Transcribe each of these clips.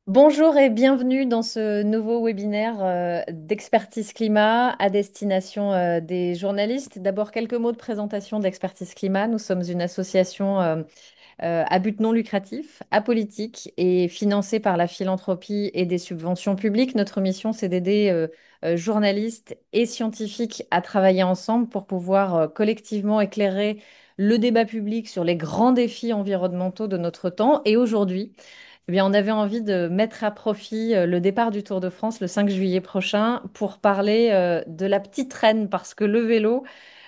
Bonjour et bienvenue dans ce nouveau webinaire d'expertise climat à destination des journalistes. D'abord, quelques mots de présentation d'Expertise Climat. Nous sommes une association à but non lucratif, apolitique et financée par la philanthropie et des subventions publiques. Notre mission, c'est d'aider journalistes et scientifiques à travailler ensemble pour pouvoir collectivement éclairer le débat public sur les grands défis environnementaux de notre temps. Et aujourd'hui, eh bien, on avait envie de mettre à profit le départ du Tour de France le 5 juillet prochain pour parler de la petite reine, parce que le vélo,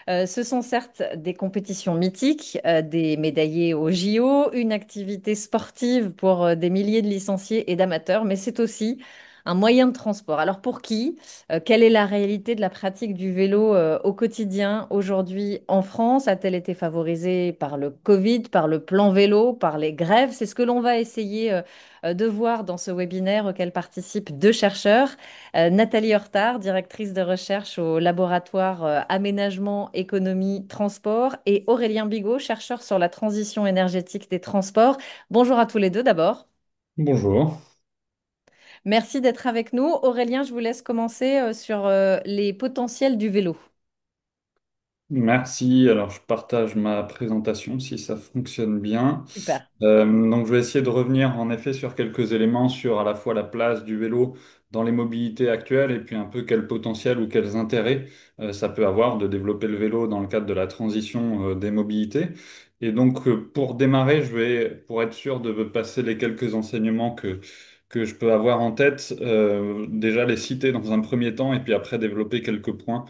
ce sont certes des compétitions mythiques, des médaillés au JO, une activité sportive pour des milliers de licenciés et d'amateurs, mais c'est aussi un moyen de transport. Alors pour qui? Quelle est la réalité de la pratique du vélo au quotidien aujourd'hui en France? A-t-elle été favorisée par le Covid, par le plan vélo, par les grèves? C'est ce que l'on va essayer de voir dans ce webinaire auquel participent deux chercheurs. Nathalie Hortard, directrice de recherche au laboratoire Aménagement, Économie, Transport, et Aurélien Bigot, chercheur sur la transition énergétique des transports. Bonjour à tous les deux d'abord. Bonjour. Merci d'être avec nous. Aurélien, je vous laisse commencer sur les potentiels du vélo. Merci. Alors, je partage ma présentation si ça fonctionne bien. Super. Donc, je vais essayer de revenir en effet sur quelques éléments sur à la fois la place du vélo dans les mobilités actuelles et puis un peu quel potentiel ou quels intérêts ça peut avoir de développer le vélo dans le cadre de la transition des mobilités. Et donc, pour démarrer, je vais, pour être sûr de passer les quelques enseignements que je peux avoir en tête, déjà les citer dans un premier temps et puis après développer quelques points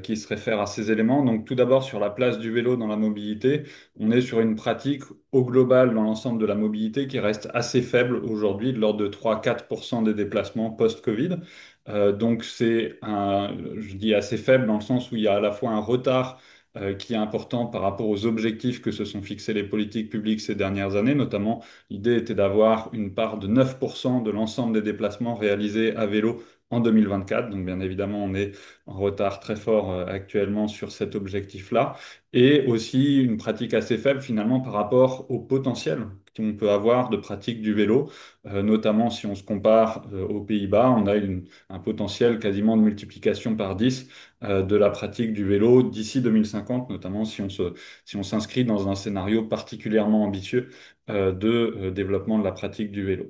qui se réfèrent à ces éléments. Donc, tout d'abord, sur la place du vélo dans la mobilité, on est sur une pratique au global dans l'ensemble de la mobilité qui reste assez faible aujourd'hui, de l'ordre de 3-4% des déplacements post-Covid. Donc c'est un, je dis assez faible dans le sens où il y a à la fois un retard qui est important par rapport aux objectifs que se sont fixés les politiques publiques ces dernières années. Notamment, l'idée était d'avoir une part de 9% de l'ensemble des déplacements réalisés à vélo en 2024. Donc bien évidemment, on est en retard très fort actuellement sur cet objectif-là et aussi une pratique assez faible finalement par rapport au potentiel qu'on peut avoir de pratique du vélo. Notamment si on se compare aux Pays-Bas, on a un potentiel quasiment de multiplication par 10 de la pratique du vélo d'ici 2050, notamment si on s'inscrit dans un scénario particulièrement ambitieux de développement de la pratique du vélo.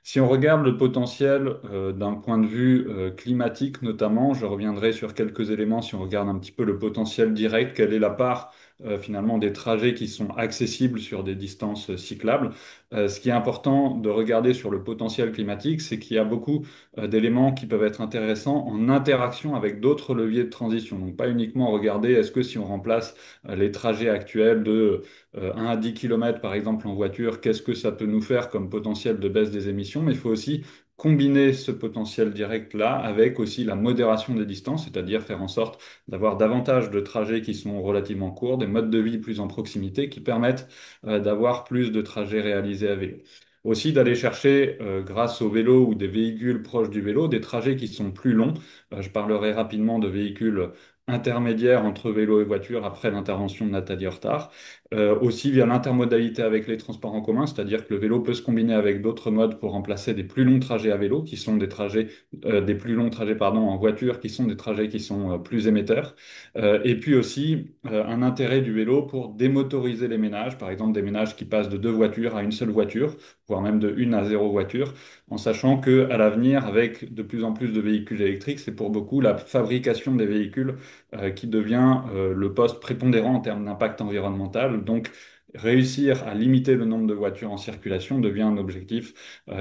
Si on regarde le potentiel d'un point de vue climatique notamment, je reviendrai sur quelques éléments si on regarde un petit peu le potentiel direct, quelle est la part finalement des trajets qui sont accessibles sur des distances cyclables. Ce qui est important de regarder sur le potentiel climatique, c'est qu'il y a beaucoup d'éléments qui peuvent être intéressants en interaction avec d'autres leviers de transition. Donc pas uniquement regarder est-ce que si on remplace les trajets actuels de 1 à 10 km par exemple en voiture, qu'est-ce que ça peut nous faire comme potentiel de baisse des émissions, mais il faut aussi combiner ce potentiel direct-là avec aussi la modération des distances, c'est-à-dire faire en sorte d'avoir davantage de trajets qui sont relativement courts, des modes de vie plus en proximité qui permettent d'avoir plus de trajets réalisés à vélo. Aussi d'aller chercher, grâce au vélo ou des véhicules proches du vélo, des trajets qui sont plus longs. Je parlerai rapidement de véhicules intermédiaires entre vélo et voiture après l'intervention de Nathalie Hortard. Aussi via l'intermodalité avec les transports en commun, c'est-à-dire que le vélo peut se combiner avec d'autres modes pour remplacer des plus longs trajets à vélo, qui sont des trajets, des plus longs trajets pardon, en voiture, qui sont des trajets qui sont plus émetteurs. Et puis aussi un intérêt du vélo pour démotoriser les ménages, par exemple des ménages qui passent de deux voitures à une seule voiture, voire même de une à zéro voiture, en sachant que à l'avenir, avec de plus en plus de véhicules électriques, c'est pour beaucoup la fabrication des véhicules qui devient le poste prépondérant en termes d'impact environnemental. Donc, réussir à limiter le nombre de voitures en circulation devient un objectif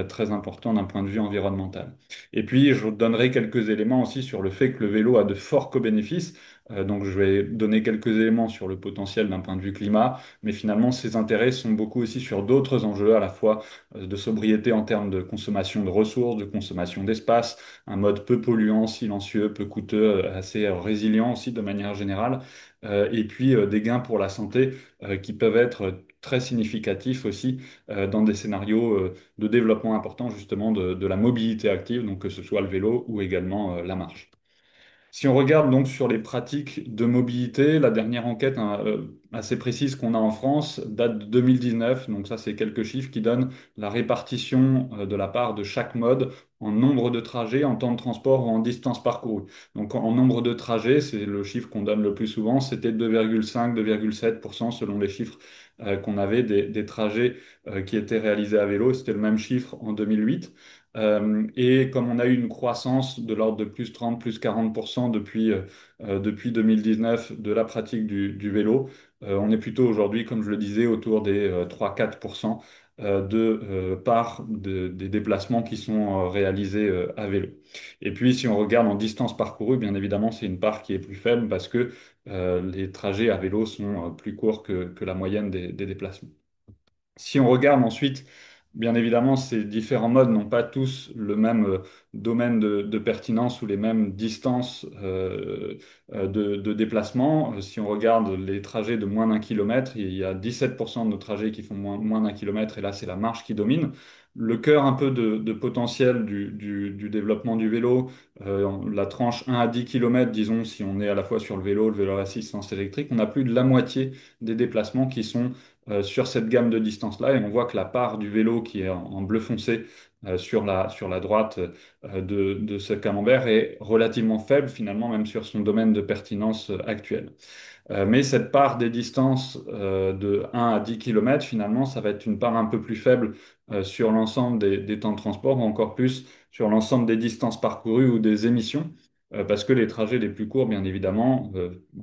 très important d'un point de vue environnemental. Et puis, je vous donnerai quelques éléments aussi sur le fait que le vélo a de forts co-bénéfices. Donc, je vais donner quelques éléments sur le potentiel d'un point de vue climat, mais finalement, ses intérêts sont beaucoup aussi sur d'autres enjeux, à la fois de sobriété en termes de consommation de ressources, de consommation d'espace, un mode peu polluant, silencieux, peu coûteux, assez résilient aussi de manière générale, et puis des gains pour la santé qui peuvent être très significatifs aussi dans des scénarios de développement important justement de la mobilité active, donc que ce soit le vélo ou également la marche. Si on regarde donc sur les pratiques de mobilité, la dernière enquête hein, assez précise qu'on a en France date de 2019. Donc ça, c'est quelques chiffres qui donnent la répartition de la part de chaque mode en nombre de trajets, en temps de transport ou en distance parcourue. Donc en nombre de trajets, c'est le chiffre qu'on donne le plus souvent, c'était 2,5-2,7% selon les chiffres qu'on avait des trajets qui étaient réalisés à vélo. C'était le même chiffre en 2008. Et comme on a eu une croissance de l'ordre de plus 30, plus 40% depuis 2019 de la pratique du vélo, on est plutôt aujourd'hui, comme je le disais, autour des 3-4% de part des déplacements qui sont réalisés à vélo. Et puis, si on regarde en distance parcourue, bien évidemment, c'est une part qui est plus faible parce que les trajets à vélo sont plus courts que la moyenne des déplacements. Si on regarde ensuite, bien évidemment, ces différents modes n'ont pas tous le même domaine de pertinence ou les mêmes distances de déplacement. Si on regarde les trajets de moins d'un kilomètre, il y a 17% de nos trajets qui font moins d'un kilomètre, et là, c'est la marche qui domine. Le cœur un peu de potentiel du développement du vélo, la tranche 1 à 10 km, disons, si on est à la fois sur le vélo à assistance électrique, on a plus de la moitié des déplacements qui sont sur cette gamme de distance-là. Et on voit que la part du vélo qui est en bleu foncé sur la droite de ce camembert est relativement faible finalement, même sur son domaine de pertinence actuel. Mais cette part des distances de 1 à 10 km, finalement, ça va être une part un peu plus faible sur l'ensemble des temps de transport, ou encore plus sur l'ensemble des distances parcourues ou des émissions, parce que les trajets les plus courts, bien évidemment,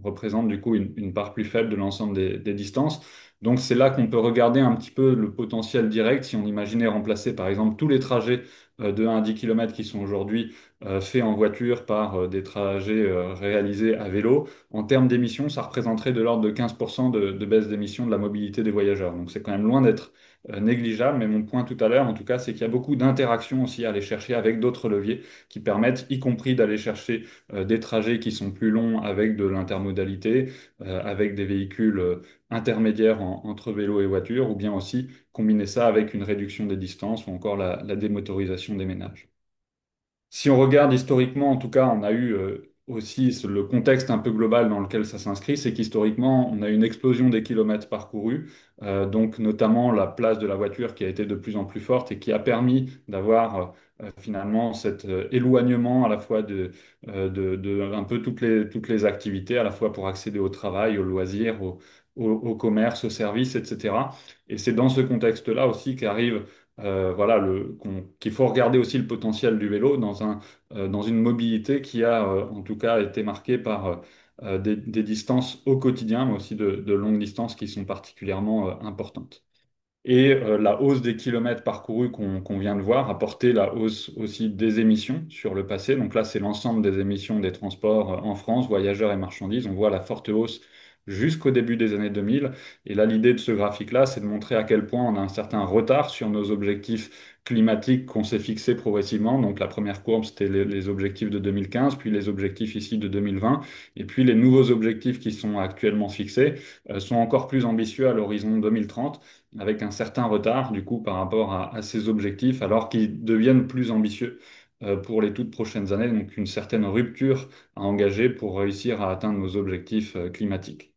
représentent du coup une part plus faible de l'ensemble des distances. Donc c'est là qu'on peut regarder un petit peu le potentiel direct si on imaginait remplacer par exemple tous les trajets de 1 à 10 km qui sont aujourd'hui faits en voiture par des trajets réalisés à vélo. En termes d'émissions, ça représenterait de l'ordre de 15% de baisse d'émissions de la mobilité des voyageurs. Donc c'est quand même loin d'être négligeable, mais mon point tout à l'heure, en tout cas, c'est qu'il y a beaucoup d'interactions aussi à aller chercher avec d'autres leviers qui permettent, y compris d'aller chercher des trajets qui sont plus longs avec de l'intermodalité, avec des véhicules intermédiaires entre vélo et voiture, ou bien aussi combiner ça avec une réduction des distances ou encore la démotorisation des ménages. Si on regarde historiquement, en tout cas, on a eu aussi le contexte un peu global dans lequel ça s'inscrit, c'est qu'historiquement, on a eu une explosion des kilomètres parcourus, donc notamment la place de la voiture qui a été de plus en plus forte et qui a permis d'avoir finalement cet éloignement à la fois de un peu toutes les activités, à la fois pour accéder au travail, aux loisirs, au commerce, aux services, etc. Et c'est dans ce contexte-là aussi qu'arrive voilà, qu'il faut regarder aussi le potentiel du vélo dans une mobilité qui a en tout cas été marquée par des distances au quotidien, mais aussi de longues distances qui sont particulièrement importantes. Et la hausse des kilomètres parcourus qu'on vient de voir a porté la hausse aussi des émissions sur le passé. Donc là, c'est l'ensemble des émissions des transports en France, voyageurs et marchandises. On voit la forte hausse jusqu'au début des années 2000. Et là, l'idée de ce graphique-là, c'est de montrer à quel point on a un certain retard sur nos objectifs climatiques qu'on s'est fixés progressivement. Donc la première courbe, c'était les objectifs de 2015, puis les objectifs ici de 2020. Et puis les nouveaux objectifs qui sont actuellement fixés sont encore plus ambitieux à l'horizon 2030 avec un certain retard du coup par rapport à ces objectifs, alors qu'ils deviennent plus ambitieux pour les toutes prochaines années, donc une certaine rupture à engager pour réussir à atteindre nos objectifs climatiques.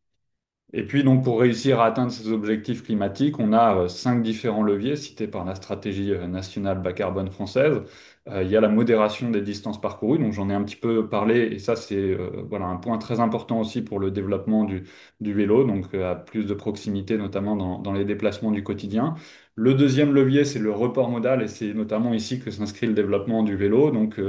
Et puis donc pour réussir à atteindre ces objectifs climatiques, on a cinq différents leviers cités par la stratégie nationale bas carbone française. Il y a la modération des distances parcourues, donc j'en ai un petit peu parlé, et ça c'est voilà, un point très important aussi pour le développement du vélo, donc à plus de proximité notamment dans les déplacements du quotidien. Le deuxième levier, c'est le report modal, et c'est notamment ici que s'inscrit le développement du vélo, donc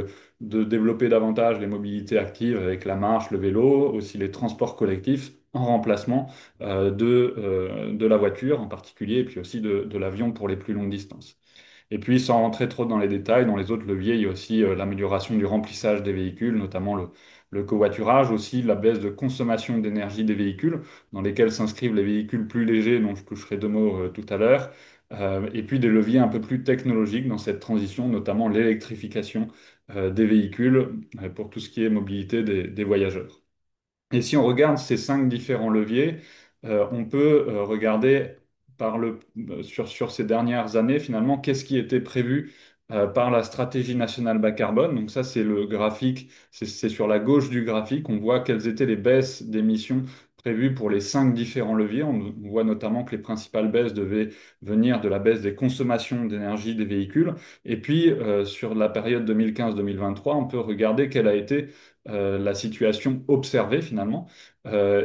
de développer davantage les mobilités actives avec la marche, le vélo, aussi les transports collectifs en remplacement de la voiture en particulier, et puis aussi de l'avion pour les plus longues distances. Et puis, sans rentrer trop dans les détails, dans les autres leviers, il y a aussi l'amélioration du remplissage des véhicules, notamment le covoiturage, aussi la baisse de consommation d'énergie des véhicules, dans lesquels s'inscrivent les véhicules plus légers, dont je toucherai deux mots tout à l'heure, et puis des leviers un peu plus technologiques dans cette transition, notamment l'électrification des véhicules pour tout ce qui est mobilité des voyageurs. Et si on regarde ces cinq différents leviers, on peut regarder sur ces dernières années, finalement, qu'est-ce qui était prévu par la stratégie nationale bas carbone. Donc ça, c'est le graphique, c'est sur la gauche du graphique. On voit quelles étaient les baisses d'émissions prévues pour les cinq différents leviers. On voit notamment que les principales baisses devaient venir de la baisse des consommations d'énergie des véhicules. Et puis, sur la période 2015-2023, on peut regarder quelle a été la situation observée finalement.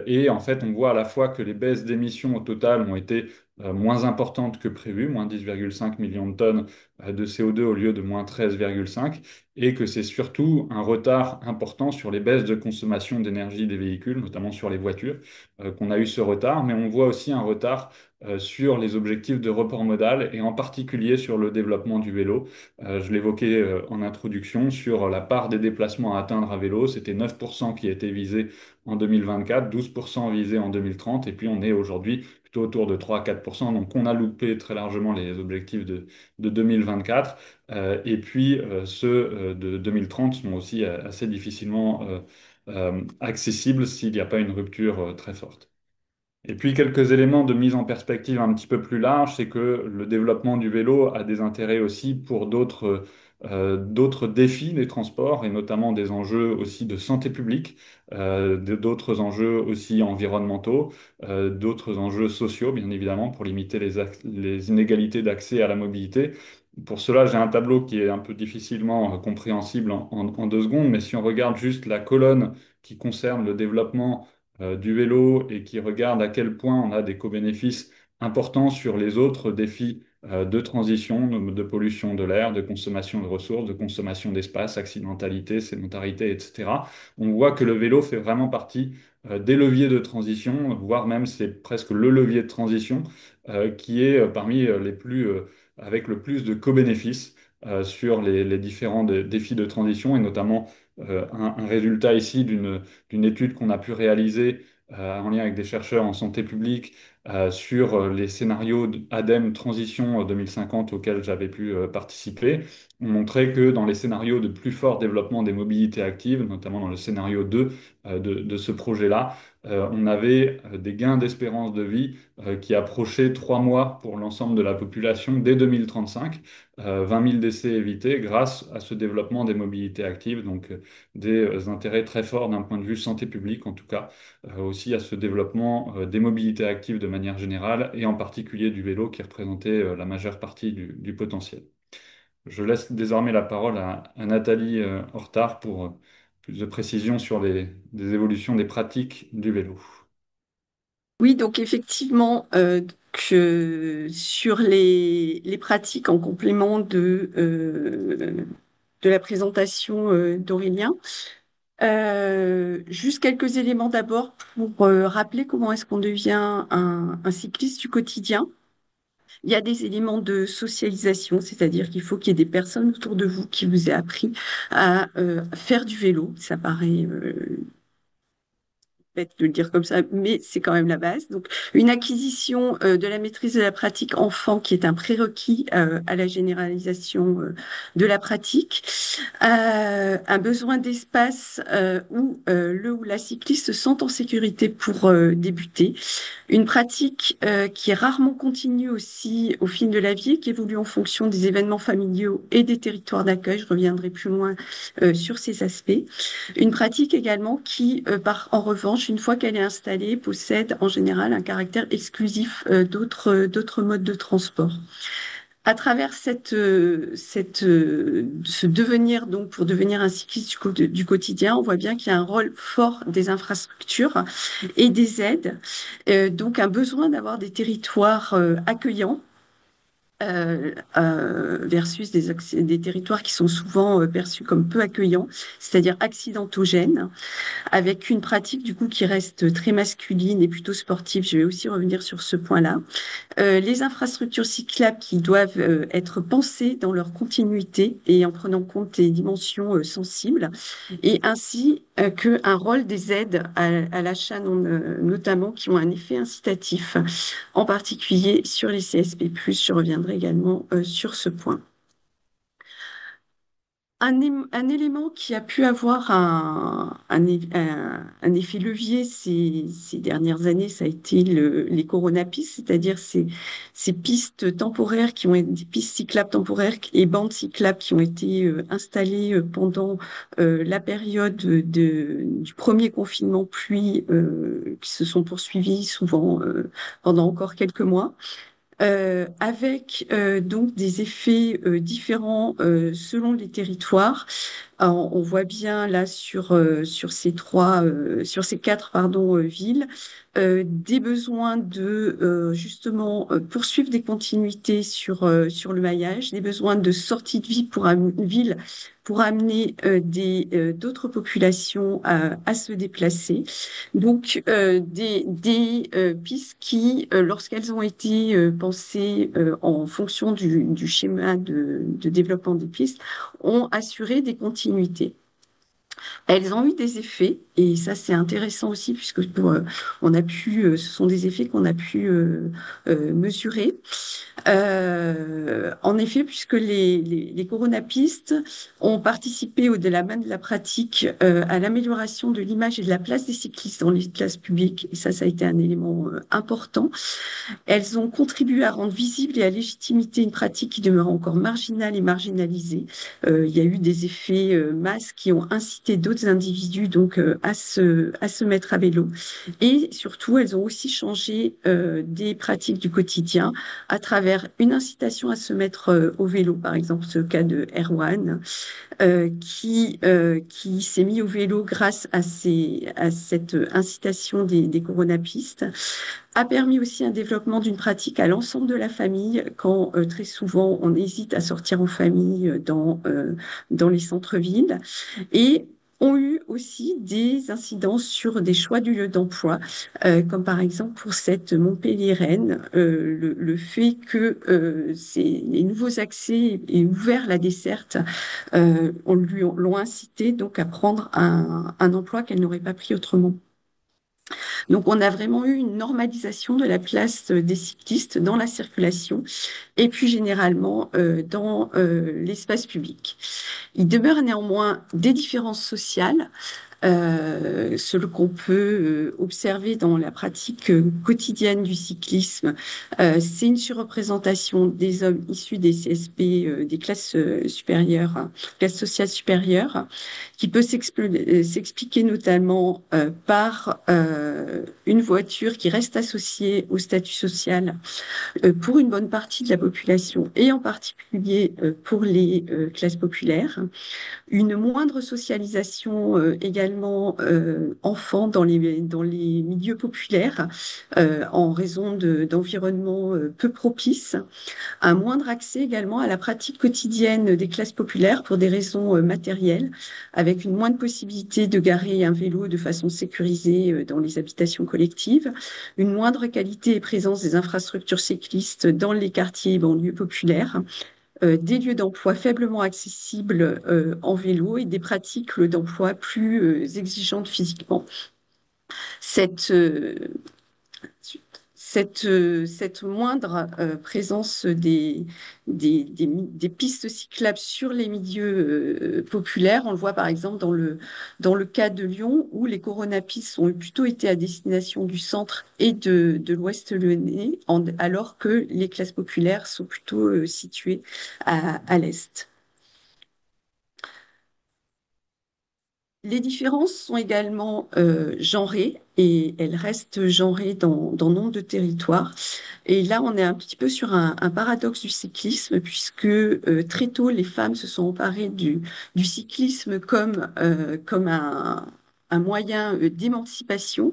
Et en fait, on voit à la fois que les baisses d'émissions au total ont été moins importantes que prévu, moins 10,5 millions de tonnes de CO2 au lieu de moins 13,5, et que c'est surtout un retard important sur les baisses de consommation d'énergie des véhicules, notamment sur les voitures, qu'on a eu ce retard, mais on voit aussi un retard sur les objectifs de report modal et en particulier sur le développement du vélo. Je l'évoquais en introduction sur la part des déplacements à atteindre à vélo, c'était 9% qui était visé en 2024, 12% visé en 2030, et puis on est aujourd'hui plutôt autour de 3 à 4%. Donc on a loupé très largement les objectifs de 2024. Et puis ceux de 2030 sont aussi assez difficilement accessibles s'il n'y a pas une rupture très forte. Et puis quelques éléments de mise en perspective un petit peu plus large, c'est que le développement du vélo a des intérêts aussi pour d'autres défis des transports et notamment des enjeux aussi de santé publique, d'autres enjeux aussi environnementaux, d'autres enjeux sociaux bien évidemment pour limiter les inégalités d'accès à la mobilité. Pour cela, j'ai un tableau qui est un peu difficilement compréhensible en 2 secondes, mais si on regarde juste la colonne qui concerne le développement du vélo et qui regarde à quel point on a des co-bénéfices importants sur les autres défis de transition, de pollution de l'air, de consommation de ressources, de consommation d'espace, accidentalité, sédentarité, etc. On voit que le vélo fait vraiment partie des leviers de transition, voire même c'est presque le levier de transition qui est parmi les plus, avec le plus de co-bénéfices sur les différents défis de transition et notamment un résultat ici d'une étude qu'on a pu réaliser en lien avec des chercheurs en santé publique sur les scénarios ADEME Transition 2050 auxquels j'avais pu participer. On montrait que dans les scénarios de plus fort développement des mobilités actives, notamment dans le scénario 2 de ce projet-là, on avait des gains d'espérance de vie qui approchaient 3 mois pour l'ensemble de la population dès 2035, 20 000 décès évités grâce à ce développement des mobilités actives. Donc, des intérêts très forts d'un point de vue santé publique, en tout cas, aussi à ce développement des mobilités actives de manière générale, et en particulier du vélo qui représentait la majeure partie du potentiel. Je laisse désormais la parole à Nathalie Hortard pour plus de précisions sur des évolutions des pratiques du vélo. Oui, donc effectivement, sur les pratiques en complément de la présentation d'Aurélien, juste quelques éléments d'abord pour rappeler comment est-ce qu'on devient un cycliste du quotidien. Il y a des éléments de socialisation, c'est-à-dire qu'il faut qu'il y ait des personnes autour de vous qui vous aient appris à faire du vélo. Ça paraît bête de le dire comme ça, mais c'est quand même la base. Donc, une acquisition de la maîtrise de la pratique enfant qui est un prérequis à la généralisation de la pratique. Un besoin d'espace où le ou la cycliste se sent en sécurité pour débuter. Une pratique qui est rarement continue aussi au fil de la vie et qui évolue en fonction des événements familiaux et des territoires d'accueil. Je reviendrai plus loin sur ces aspects. Une pratique également qui, en revanche, une fois qu'elle est installée, possède en général un caractère exclusif d'autres modes de transport. À travers ce devenir, donc pour devenir un cycliste du quotidien, on voit bien qu'il y a un rôle fort des infrastructures et des aides, donc un besoin d'avoir des territoires accueillants versus des territoires qui sont souvent perçus comme peu accueillants, c'est-à-dire accidentogènes, avec une pratique du coup qui reste très masculine et plutôt sportive. Je vais aussi revenir sur ce point-là. Les infrastructures cyclables qui doivent être pensées dans leur continuité et en prenant compte des dimensions sensibles, et ainsi qu'un rôle des aides à l'achat notamment qui ont un effet incitatif, en particulier sur les CSP+. Je reviendrai également sur ce point. Un élément qui a pu avoir un effet levier ces dernières années, ça a été les coronapistes, c'est-à-dire ces pistes temporaires qui ont été des pistes cyclables temporaires et bandes cyclables qui ont été installées pendant la période du premier confinement, puis qui se sont poursuivies souvent pendant encore quelques mois avec donc des effets différents selon les territoires. Alors, on voit bien là sur ces quatre villes des besoins de justement poursuivre des continuités sur le maillage, des besoins de sortie de vie pour une ville pour amener d'autres populations à se déplacer. Donc des pistes qui, lorsqu'elles ont été pensées en fonction du schéma de développement des pistes, ont assuré des continuités. Elles ont eu des effets, et ça c'est intéressant aussi, puisque ce sont des effets qu'on a pu mesurer. En effet, puisque les coronapistes ont participé au-delà même de la pratique à l'amélioration de l'image et de la place des cyclistes dans les places publiques, et ça a été un élément important. Elles ont contribué à rendre visible et à légitimer une pratique qui demeure encore marginale et marginalisée. Il y a eu des effets masse qui ont incité d'autres individus donc à se mettre à vélo. Et surtout, elles ont aussi changé des pratiques du quotidien à travers une incitation à se mettre au vélo, par exemple ce cas de Erwan, qui s'est mis au vélo grâce à cette incitation des coronapistes, a permis aussi un développement d'une pratique à l'ensemble de la famille, quand très souvent on hésite à sortir en famille dans les centres-villes, et ont eu aussi des incidences sur des choix du lieu d'emploi, comme par exemple pour cette Montpellier-Rennes, le fait que les nouveaux accès et ouvert la desserte l'ont incité donc à prendre un emploi qu'elle n'aurait pas pris autrement. Donc, on a vraiment eu une normalisation de la place des cyclistes dans la circulation et puis généralement dans l'espace public. Il demeure néanmoins des différences sociales, ce qu'on peut observer dans la pratique quotidienne du cyclisme. C'est une surreprésentation des hommes issus des CSP, des classes supérieures, classes sociales supérieures, qui peut s'expliquer notamment par une voiture qui reste associée au statut social pour une bonne partie de la population et en particulier pour les classes populaires. Une moindre socialisation également enfant dans les milieux populaires en raison d'environnements peu propices. Un moindre accès également à la pratique quotidienne des classes populaires pour des raisons matérielles, avec une moindre possibilité de garer un vélo de façon sécurisée dans les habitations collectives, une moindre qualité et présence des infrastructures cyclistes dans les quartiers et banlieues populaires, des lieux d'emploi faiblement accessibles en vélo et des pratiques d'emploi plus exigeantes physiquement. Cette, euh, cette moindre présence des pistes cyclables sur les milieux populaires, on le voit par exemple dans le cas de Lyon, où les coronapistes ont plutôt été à destination du centre et de l'ouest lyonnais, alors que les classes populaires sont plutôt situées à l'est. Les différences sont également genrées et elles restent genrées dans nombre de territoires. Et là, on est un petit peu sur un paradoxe du cyclisme, puisque très tôt, les femmes se sont emparées du cyclisme comme un moyen d'émancipation.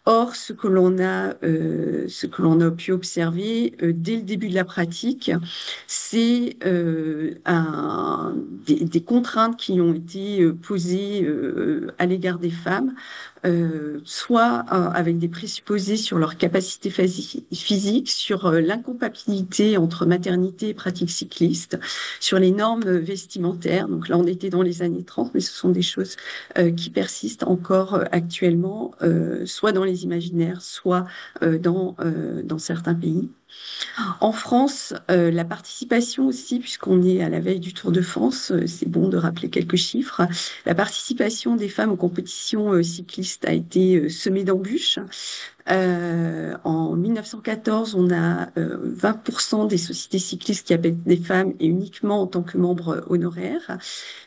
Or, ce que l'on a pu observer dès le début de la pratique, c'est des contraintes qui ont été posées à l'égard des femmes, soit avec des présupposés sur leur capacité physique, sur l'incompatibilité entre maternité et pratique cycliste, sur les normes vestimentaires. Donc là, on était dans les années 30, mais ce sont des choses qui persistent encore actuellement, soit dans les imaginaires, soit dans certains pays. En France, la participation aussi, puisqu'on est à la veille du Tour de France, c'est bon de rappeler quelques chiffres. La participation des femmes aux compétitions cyclistes a été semée d'embûches. En 1914, on a 20% des sociétés cyclistes qui appellent des femmes et uniquement en tant que membres honoraires.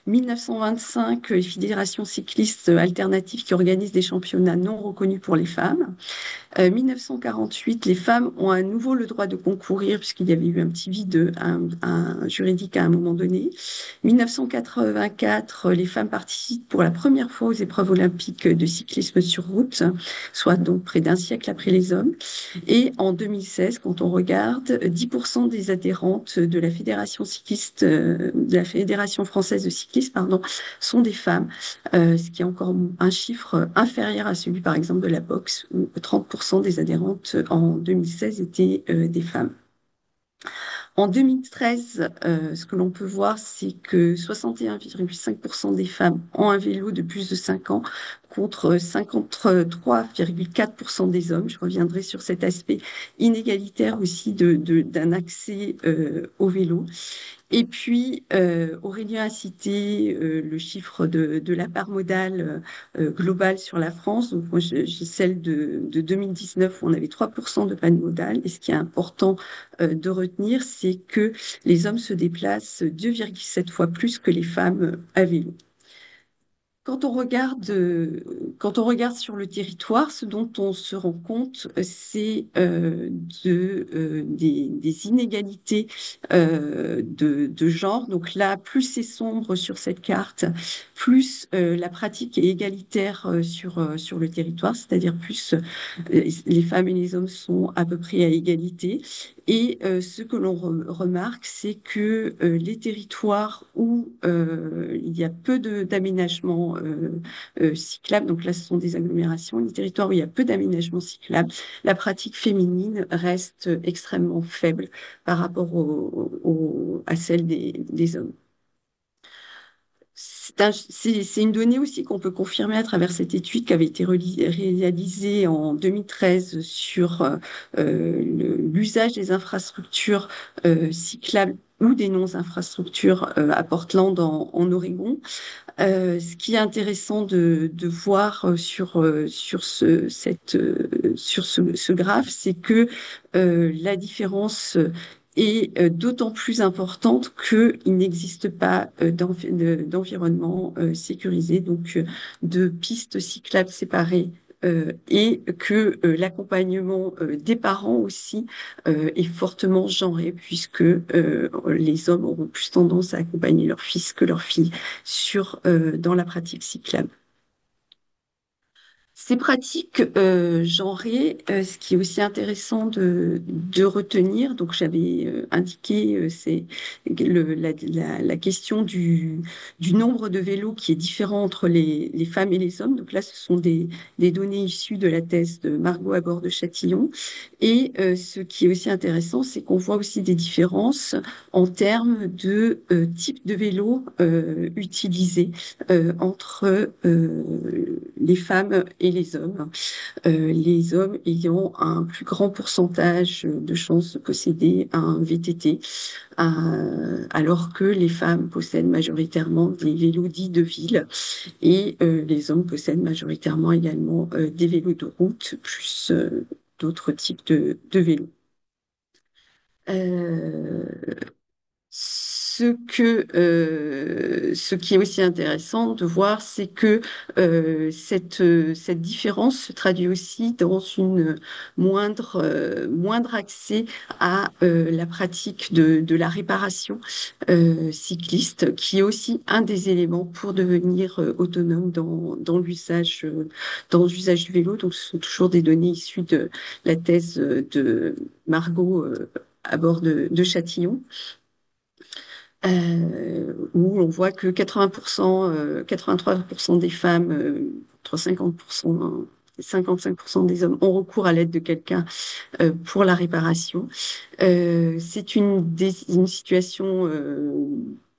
1925, les fédérations cyclistes alternatives qui organisent des championnats non reconnus pour les femmes. 1948, les femmes ont à nouveau le droit de concourir puisqu'il y avait eu un petit vide juridique à un moment donné. 1984, les femmes participent pour la première fois aux épreuves olympiques de cyclisme sur route, soit donc près d'un siècle après les hommes. Et en 2016, quand on regarde, 10% des adhérentes de la fédération cycliste, de la fédération française de cyclisme, pardon, sont des femmes, ce qui est encore un chiffre inférieur à celui, par exemple, de la boxe, où 30% des adhérentes en 2016 étaient des femmes. En 2013, ce que l'on peut voir, c'est que 61,5% des femmes ont un vélo de plus de 5 ans contre 53,4% des hommes. Je reviendrai sur cet aspect inégalitaire aussi d'un accès au vélo. Et puis, Aurélien a cité le chiffre de la part modale globale sur la France. Donc, moi, j'ai celle de 2019 où on avait 3% de panne modale. Et ce qui est important de retenir, c'est que les hommes se déplacent 2,7 fois plus que les femmes à vélo. Quand on regarde sur le territoire, ce dont on se rend compte, c'est des inégalités de genre. Donc là, plus c'est sombre sur cette carte, plus la pratique est égalitaire sur le territoire, c'est-à-dire plus les femmes et les hommes sont à peu près à égalité. Et ce que l'on remarque, c'est que les territoires où il y a peu d'aménagements cyclables, donc là ce sont des agglomérations, les territoires où il y a peu d'aménagements cyclables, la pratique féminine reste extrêmement faible par rapport à celle des hommes. C'est une donnée aussi qu'on peut confirmer à travers cette étude qui avait été réalisée en 2013 sur l'usage des infrastructures cyclables ou des non-infrastructures à Portland en Oregon. Ce qui est intéressant de voir sur ce graphe, c'est que la différence est d'autant plus importante qu'il n'existe pas d'environnement sécurisé, donc de pistes cyclables séparées. Et que l'accompagnement des parents aussi est fortement genré, puisque les hommes auront plus tendance à accompagner leurs fils que leurs filles dans la pratique cyclable. Ces pratiques genrées, ce qui est aussi intéressant de retenir, donc j'avais indiqué, c'est la question du nombre de vélos qui est différent entre les femmes et les hommes. Donc là, ce sont des données issues de la thèse de Margot Abord de Châtillon. Et ce qui est aussi intéressant, c'est qu'on voit aussi des différences en termes de type de vélo utilisé entre les femmes et les hommes ayant un plus grand pourcentage de chances de posséder un VTT, alors que les femmes possèdent majoritairement des vélos dits de ville et les hommes possèdent majoritairement également des vélos de route plus d'autres types de vélos. Euh, ce qui est aussi intéressant de voir, c'est que cette différence se traduit aussi dans une moindre accès à la pratique de la réparation cycliste, qui est aussi un des éléments pour devenir autonome dans l'usage du vélo. Donc, ce sont toujours des données issues de la thèse de Margot à bord de Châtillon où on voit que 80%, 83% des femmes, entre 50% et 55% des hommes ont recours à l'aide de quelqu'un pour la réparation. C'est une situation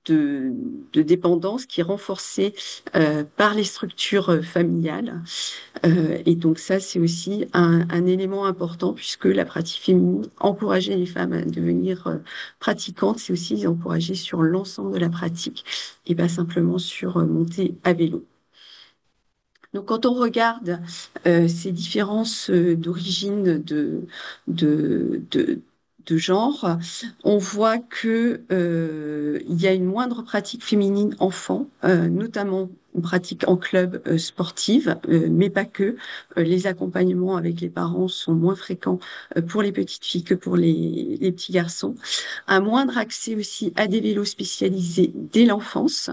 de, de dépendance qui est renforcée par les structures familiales. Et donc ça, c'est aussi un élément important puisque la pratique féminine, encourager les femmes à devenir pratiquantes, c'est aussi les encourager sur l'ensemble de la pratique et pas simplement sur monter à vélo. Donc, quand on regarde ces différences d'origine de, de, de genre, on voit que il y a une moindre pratique féminine enfant, notamment une pratique en club sportive, mais pas que. Les accompagnements avec les parents sont moins fréquents pour les petites filles que pour les petits garçons. Un moindre accès aussi à des vélos spécialisés dès l'enfance.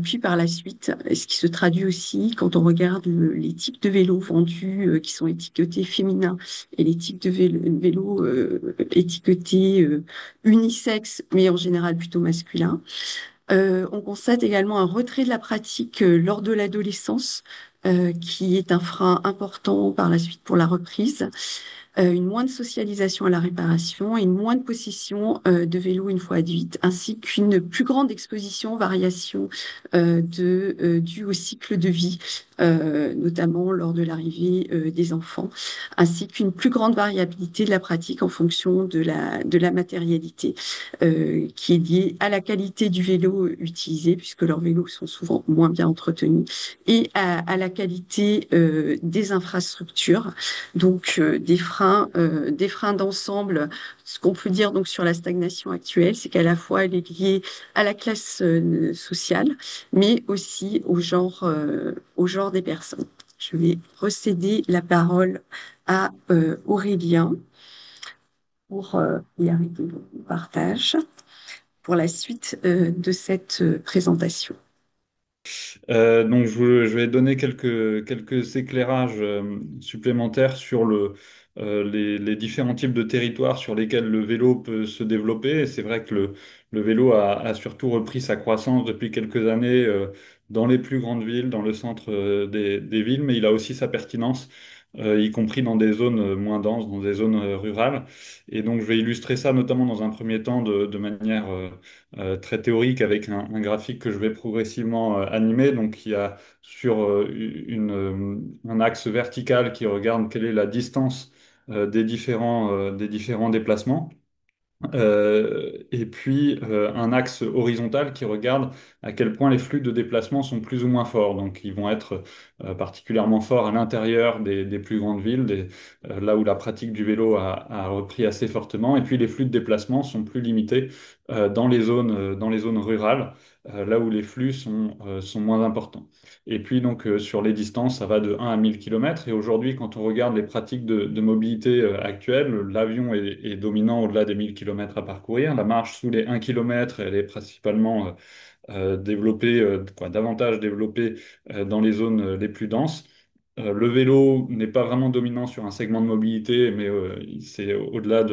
Puis par la suite, ce qui se traduit aussi quand on regarde les types de vélos vendus qui sont étiquetés féminins et les types de vélos étiquetés unisexe, mais en général plutôt masculins. On constate également un retrait de la pratique lors de l'adolescence, qui est un frein important par la suite pour la reprise, une moindre socialisation à la réparation et une moindre possession de vélo une fois adulte, ainsi qu'une plus grande exposition, variation due au cycle de vie, notamment lors de l'arrivée des enfants, ainsi qu'une plus grande variabilité de la pratique en fonction de la matérialité, qui est liée à la qualité du vélo utilisé, puisque leurs vélos sont souvent moins bien entretenus, et à la qualité des infrastructures. Donc des freins d'ensemble. Ce qu'on peut dire donc sur la stagnation actuelle, c'est qu'à la fois elle est liée à la classe sociale, mais aussi au genre des personnes. Je vais recéder la parole à Aurélien pour y arriver au partage pour la suite de cette présentation. Donc, je vais donner quelques éclairages supplémentaires sur les différents types de territoires sur lesquels le vélo peut se développer. Et c'est vrai que le vélo a surtout repris sa croissance depuis quelques années dans les plus grandes villes, dans le centre des villes, mais il a aussi sa pertinence, y compris dans des zones moins denses, dans des zones rurales. Et donc, je vais illustrer ça notamment dans un premier temps de manière très théorique avec un graphique que je vais progressivement animer. Donc, il y a sur un axe vertical qui regarde quelle est la distance des différents déplacements. Et puis un axe horizontal qui regarde à quel point les flux de déplacement sont plus ou moins forts. Donc ils vont être particulièrement forts à l'intérieur des plus grandes villes, là où la pratique du vélo a repris assez fortement. Et puis les flux de déplacement sont plus limités dans les zones rurales, là où les flux sont moins importants. Et puis donc sur les distances, ça va de 1 à 1000 km. Et aujourd'hui, quand on regarde les pratiques de mobilité actuelles, l'avion est dominant au-delà des 1000 km à parcourir. La marche sous les 1 km, elle est principalement développée, davantage développée dans les zones les plus denses. Le vélo n'est pas vraiment dominant sur un segment de mobilité, mais c'est au-delà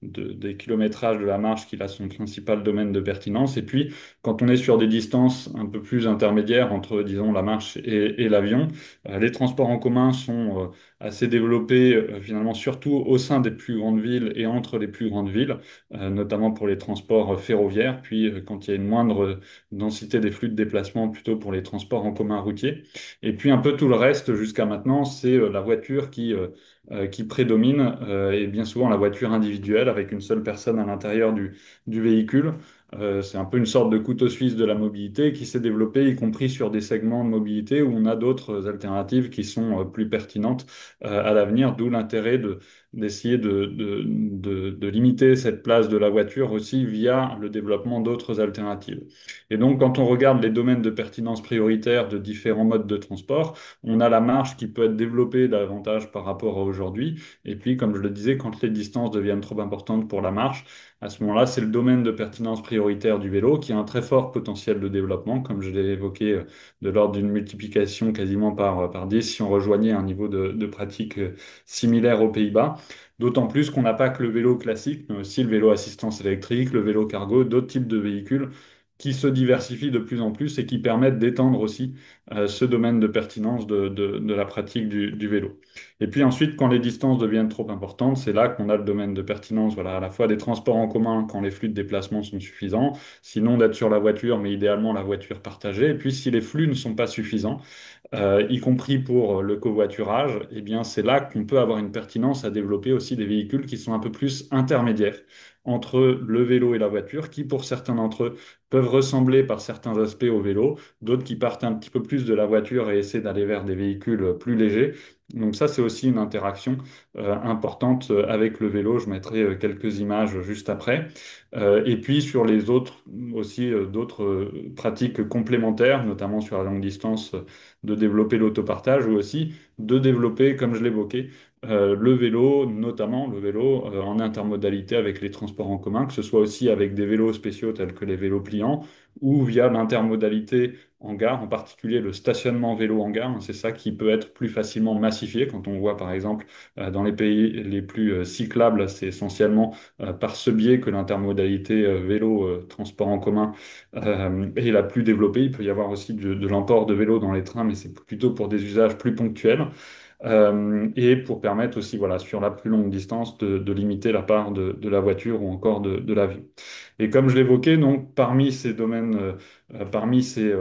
des kilométrages de la marche qu'il a son principal domaine de pertinence. Et puis, quand on est sur des distances un peu plus intermédiaires entre, disons, la marche et l'avion, les transports en commun sont assez développés, finalement, surtout au sein des plus grandes villes et entre les plus grandes villes, notamment pour les transports ferroviaires, puis quand il y a une moindre densité des flux de déplacement, plutôt pour les transports en commun routiers. Et puis un peu tout le reste jusqu'à maintenant, c'est la voiture qui prédomine, et bien souvent la voiture individuelle avec une seule personne à l'intérieur du véhicule. C'est un peu une sorte de couteau suisse de la mobilité qui s'est développé, y compris sur des segments de mobilité où on a d'autres alternatives qui sont plus pertinentes à l'avenir, d'où l'intérêt d'essayer de limiter cette place de la voiture aussi via le développement d'autres alternatives. Et donc, quand on regarde les domaines de pertinence prioritaire de différents modes de transport, on a la marche qui peut être développée davantage par rapport à aujourd'hui. Et puis, comme je le disais, quand les distances deviennent trop importantes pour la marche, à ce moment-là, c'est le domaine de pertinence prioritaire du vélo qui a un très fort potentiel de développement, comme je l'ai évoqué, de l'ordre d'une multiplication quasiment par 10 si on rejoignait un niveau de pratique similaire aux Pays-Bas. D'autant plus qu'on n'a pas que le vélo classique, mais aussi le vélo assistance électrique, le vélo cargo, d'autres types de véhicules qui se diversifient de plus en plus et qui permettent d'étendre aussi ce domaine de pertinence de la pratique du vélo. Et puis ensuite, quand les distances deviennent trop importantes, c'est là qu'on a le domaine de pertinence, voilà, à la fois des transports en commun quand les flux de déplacement sont suffisants, sinon d'être sur la voiture, mais idéalement la voiture partagée. Et puis si les flux ne sont pas suffisants, y compris pour le covoiturage, eh bien, c'est là qu'on peut avoir une pertinence à développer aussi des véhicules qui sont un peu plus intermédiaires entre le vélo et la voiture, qui pour certains d'entre eux peuvent ressembler par certains aspects au vélo, d'autres qui partent un petit peu plus de la voiture et essaient d'aller vers des véhicules plus légers. Donc ça, c'est aussi une interaction importante avec le vélo. Je mettrai quelques images juste après. Et puis sur les autres, aussi d'autres pratiques complémentaires, notamment sur la longue distance, de développer l'autopartage ou aussi de développer, comme je l'évoquais, le vélo, notamment le vélo en intermodalité avec les transports en commun, que ce soit aussi avec des vélos spéciaux tels que les vélos pliants ou via l'intermodalité en gare, en particulier le stationnement vélo en gare. C'est ça qui peut être plus facilement massifié quand on voit par exemple dans les pays les plus cyclables, c'est essentiellement par ce biais que l'intermodalité vélo, transport en commun est la plus développée. Il peut y avoir aussi de l'emport de vélo dans les trains, mais c'est plutôt pour des usages plus ponctuels. Et pour permettre aussi, voilà, sur la plus longue distance, de limiter la part de la voiture ou encore de l'avion. Et comme je l'évoquais, donc parmi ces domaines, parmi ces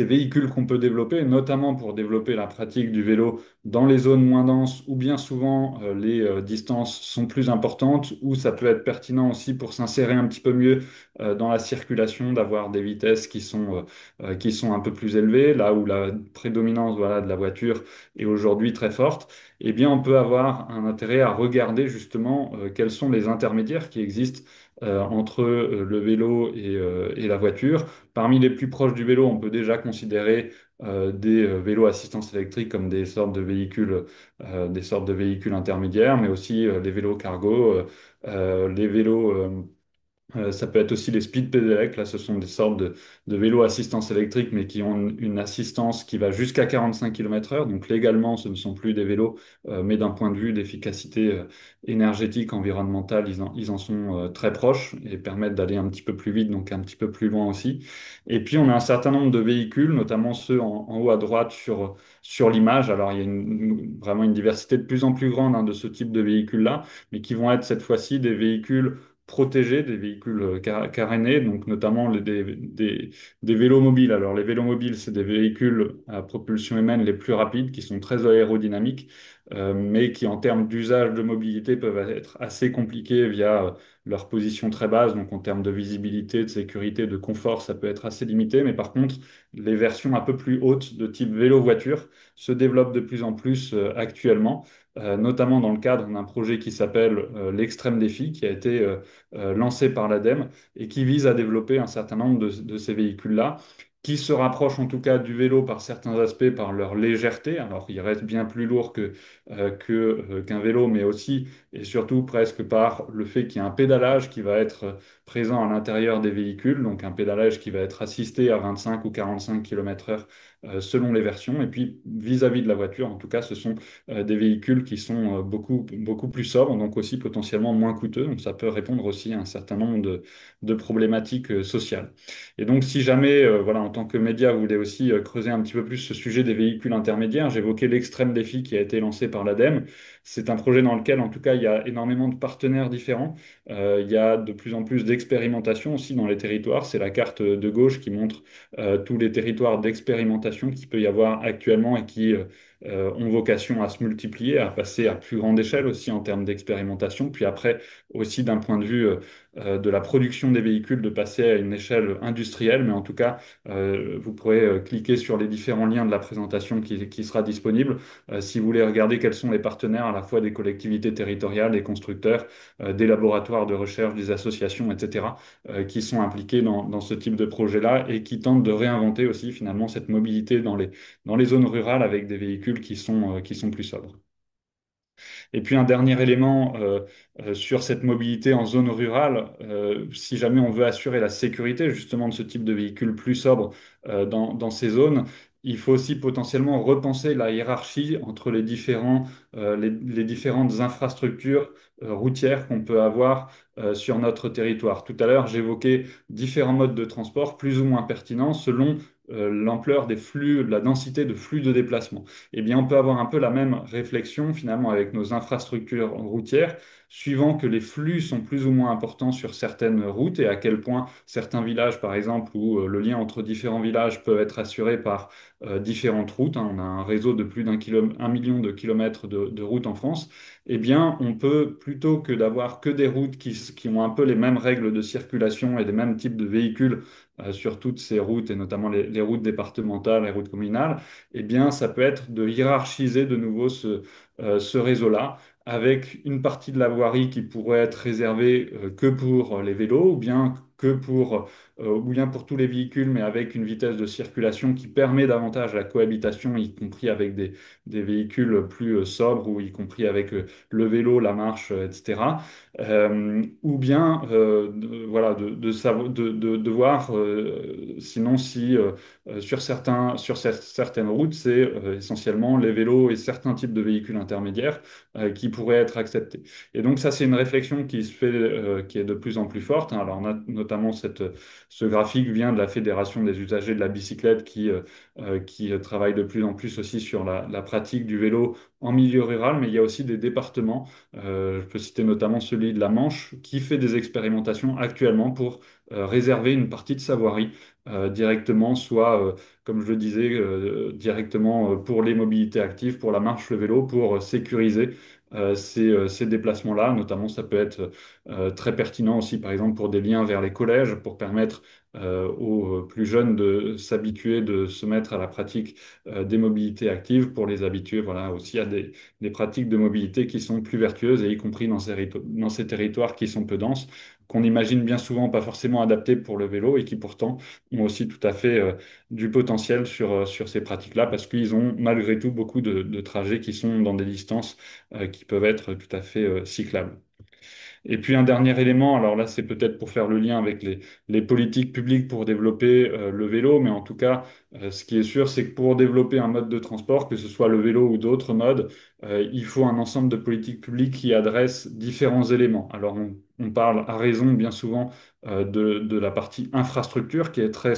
véhicules qu'on peut développer, notamment pour développer la pratique du vélo dans les zones moins denses où bien souvent les distances sont plus importantes, où ça peut être pertinent aussi pour s'insérer un petit peu mieux dans la circulation, d'avoir des vitesses qui sont un peu plus élevées, là où la prédominance voilà, de la voiture est aujourd'hui très forte, eh bien on peut avoir un intérêt à regarder justement quels sont les intermédiaires qui existent entre le vélo et la voiture. Parmi les plus proches du vélo, on peut déjà considérer des vélos assistance électrique comme des sortes de véhicules intermédiaires, mais aussi les vélos cargo, les vélos ça peut être aussi les speed pedelecs. Là, ce sont des sortes de vélos à assistance électrique, mais qui ont une assistance qui va jusqu'à 45 km/h. Donc, légalement, ce ne sont plus des vélos, mais d'un point de vue d'efficacité énergétique, environnementale, ils en sont très proches et permettent d'aller un petit peu plus vite, donc un petit peu plus loin aussi. Et puis, on a un certain nombre de véhicules, notamment ceux en haut à droite sur l'image. Alors, il y a vraiment une diversité de plus en plus grande hein, de ce type de véhicules-là, mais qui vont être cette fois-ci des véhicules protégés, des véhicules carénés, donc notamment des vélos mobiles. Alors les vélos mobiles, c'est des véhicules à propulsion humaine les plus rapides, qui sont très aérodynamiques, mais qui en termes d'usage de mobilité peuvent être assez compliqués via leur position très basse. Donc en termes de visibilité, de sécurité, de confort, ça peut être assez limité. Mais par contre, les versions un peu plus hautes de type vélo-voiture se développent de plus en plus actuellement. Notamment dans le cadre d'un projet qui s'appelle l'Extrême Défi, qui a été lancé par l'ADEME et qui vise à développer un certain nombre de ces véhicules-là, qui se rapprochent en tout cas du vélo par certains aspects, par leur légèreté. Alors, il reste bien plus lourd qu'un vélo, mais aussi et surtout presque par le fait qu'il y a un pédalage qui va être présent à l'intérieur des véhicules, donc un pédalage qui va être assisté à 25 ou 45 km/h selon les versions. Et puis, vis-à-vis de la voiture, en tout cas, ce sont des véhicules qui sont beaucoup plus sobres, donc aussi potentiellement moins coûteux. Donc ça peut répondre aussi à un certain nombre de problématiques sociales. Et donc si jamais, voilà, en tant que média, vous voulez aussi creuser un petit peu plus ce sujet des véhicules intermédiaires, j'évoquais l'extrême défi qui a été lancé par l'ADEME. C'est un projet dans lequel, en tout cas, il y a énormément de partenaires différents. Il y a de plus en plus d'expérimentation aussi dans les territoires. C'est la carte de gauche qui montre tous les territoires d'expérimentation qu'il peut y avoir actuellement et qui ont vocation à se multiplier, à passer à plus grande échelle aussi en termes d'expérimentation, puis après aussi d'un point de vue de la production des véhicules, de passer à une échelle industrielle, mais en tout cas, vous pourrez cliquer sur les différents liens de la présentation qui sera disponible si vous voulez regarder quels sont les partenaires à la fois des collectivités territoriales, des constructeurs, des laboratoires de recherche, des associations, etc., qui sont impliqués dans ce type de projet-là et qui tentent de réinventer aussi finalement cette mobilité dans les zones rurales avec des véhicules qui sont plus sobres. Et puis un dernier élément sur cette mobilité en zone rurale, si jamais on veut assurer la sécurité justement de ce type de véhicule plus sobre dans ces zones, il faut aussi potentiellement repenser la hiérarchie entre les différentes infrastructures routières qu'on peut avoir sur notre territoire. Tout à l'heure, j'évoquais différents modes de transport plus ou moins pertinents selon l'ampleur des flux, la densité de flux de déplacement. Eh bien, on peut avoir un peu la même réflexion finalement avec nos infrastructures routières, suivant que les flux sont plus ou moins importants sur certaines routes et à quel point certains villages, par exemple, où le lien entre différents villages peut être assuré par différentes routes, hein, on a un réseau de plus un million de kilomètres de routes en France, eh bien, on peut, plutôt que d'avoir que des routes qui ont un peu les mêmes règles de circulation et les mêmes types de véhicules sur toutes ces routes, et notamment les routes départementales, les routes communales, eh bien, ça peut être de hiérarchiser de nouveau ce réseau-là, avec une partie de la voirie qui pourrait être réservée que pour les vélos, ou bien pour tous les véhicules, mais avec une vitesse de circulation qui permet davantage la cohabitation, y compris avec des véhicules plus sobres, ou y compris avec le vélo, la marche, etc. Ou bien voilà, de voir sinon si certaines routes, c'est essentiellement les vélos et certains types de véhicules intermédiaires qui pourraient être acceptés. Et donc ça, c'est une réflexion qui se fait, qui est de plus en plus forte, hein. Alors notamment ce graphique vient de la Fédération des usagers de la bicyclette qui travaille de plus en plus aussi sur la pratique du vélo en milieu rural, mais il y a aussi des départements, je peux citer notamment celui de la Manche, qui fait des expérimentations actuellement pour réserver une partie de sa voirie directement, soit, comme je le disais, directement pour les mobilités actives, pour la marche, le vélo, pour sécuriser ces déplacements-là. Notamment, ça peut être très pertinent aussi, par exemple, pour des liens vers les collèges, pour permettre aux plus jeunes de s'habituer, de se mettre à la pratique des mobilités actives, pour les habituer, voilà, aussi à des pratiques de mobilité qui sont plus vertueuses, et y compris dans ces territoires qui sont peu denses, qu'on imagine bien souvent pas forcément adaptés pour le vélo, et qui pourtant ont aussi tout à fait du potentiel sur ces pratiques-là, parce qu'ils ont malgré tout beaucoup de trajets qui sont dans des distances qui peuvent être tout à fait cyclables. Et puis un dernier élément, alors là c'est peut-être pour faire le lien avec les politiques publiques pour développer le vélo, mais en tout cas ce qui est sûr c'est que pour développer un mode de transport, que ce soit le vélo ou d'autres modes, il faut un ensemble de politiques publiques qui adressent différents éléments. Alors on parle à raison bien souvent de la partie infrastructure qui est très